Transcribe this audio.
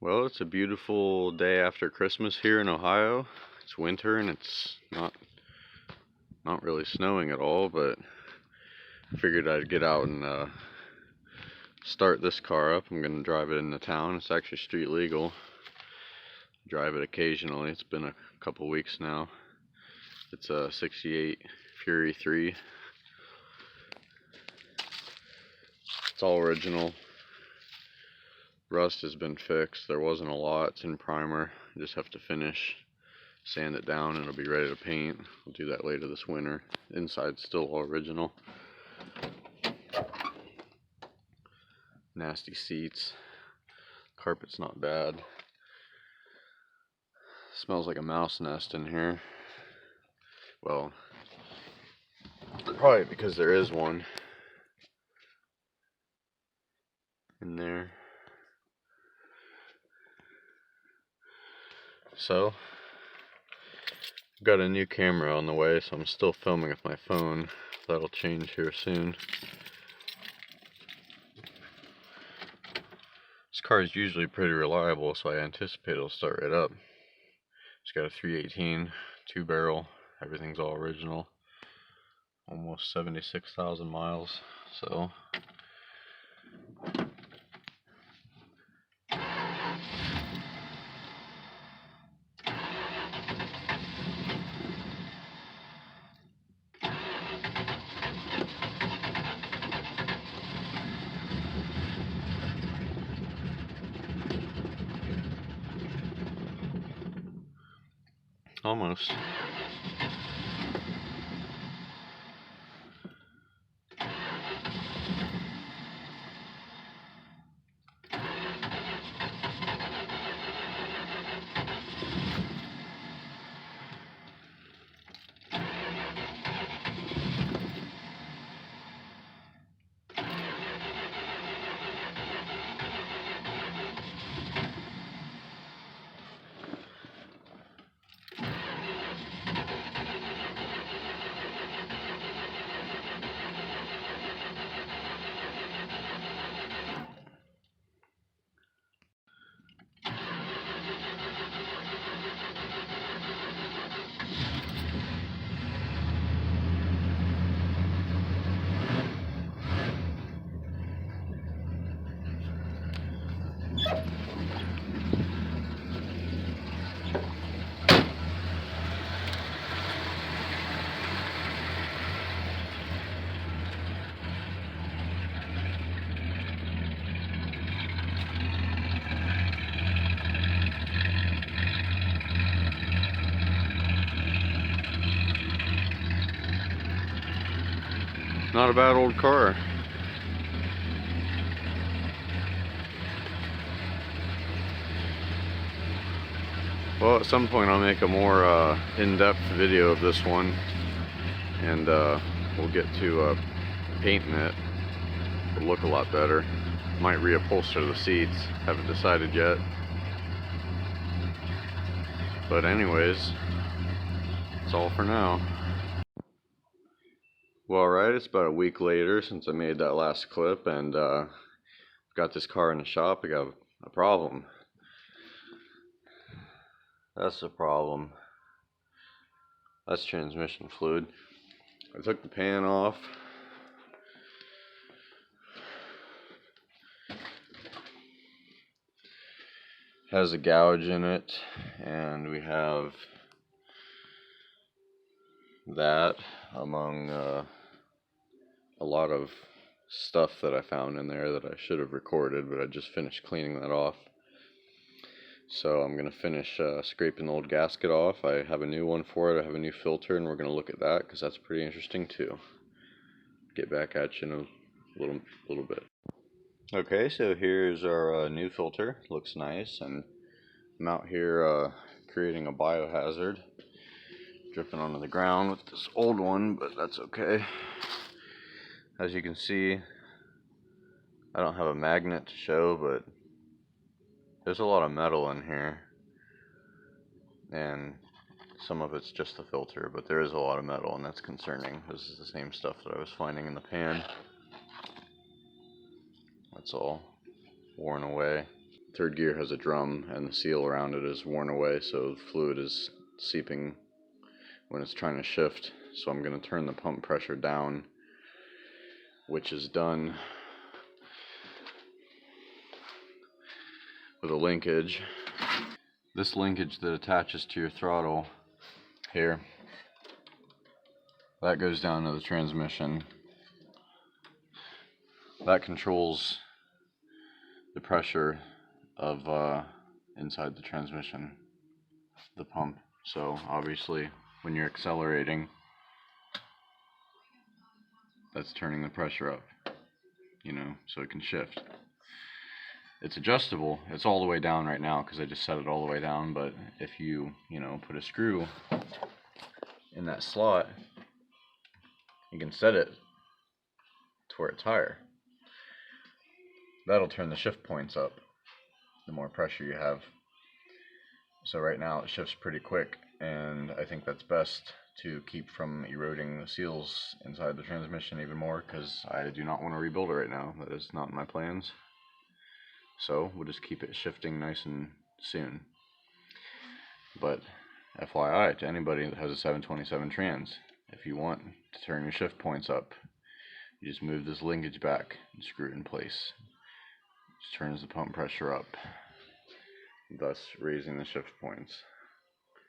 Well, it's a beautiful day after Christmas here in Ohio. It's winter and it's not really snowing at all, but I figured I'd get out and start this car up. I'm gonna drive it into town. It's actually street legal. Drive it occasionally. It's been a couple weeks now. It's a 68 Fury 3. It's all original. Rust has been fixed. There wasn't a lot. It's in primer. I just have to finish, sand it down, and it'll be ready to paint. I'll do that later this winter. Inside's still all original. Nasty seats. Carpet's not bad. Smells like a mouse nest in here. Well, probably because there is one in there. So, I've got a new camera on the way, so I'm still filming with my phone. That'll change here soon. This car is usually pretty reliable, so I anticipate it'll start right up. It's got a 318, 2-barrel, everything's all original. Almost 76,000 miles, so almost. Not a bad old car. Well, at some point I'll make a more in-depth video of this one, and we'll get to painting it. It'll look a lot better. Might reupholster the seats, haven't decided yet. But anyways, that's all for now. Well, alright, it's about a week later since I made that last clip, and I've got this car in the shop. I got a problem. That's the problem. That's transmission fluid. I took the pan off. Has a gouge in it, and we have that among a lot of stuff that I found in there that I should have recorded, but I just finished cleaning that off. So I'm going to finish scraping the old gasket off. I have a new one for it. I have a new filter, and we're going to look at that because that's pretty interesting too. Get back at you in a little bit. Okay, so here's our new filter. Looks nice, and I'm out here creating a biohazard. Dripping onto the ground with this old one, but that's okay. As you can see, I don't have a magnet to show, but there's a lot of metal in here, and some of it's just the filter, but there is a lot of metal, and that's concerning. This is the same stuff that I was finding in the pan. That's all worn away. third gear has a drum and the seal around it is worn away, so the fluid is seeping when it's trying to shift. So I'm going to turn the pump pressure down, which is done with a linkage. This linkage that attaches to your throttle here, that goes down to the transmission. That controls the pressure of inside the transmission, the pump. So obviously when you're accelerating, that's turning the pressure up, you know, so it can shift. It's adjustable. It's all the way down right now because I just set it all the way down, but if you know, put a screw in that slot, you can set it to where it's higher. That'll turn the shift points up the more pressure you have. So right now it shifts pretty quick, and I think that's best to keep from eroding the seals inside the transmission even more, because I do not want to rebuild it right now. That is not in my plans. So we'll just keep it shifting nice and soon. But FYI to anybody that has a 727 trans, if you want to turn your shift points up, you just move this linkage back and screw it in place. Just turns the pump pressure up, thus raising the shift points.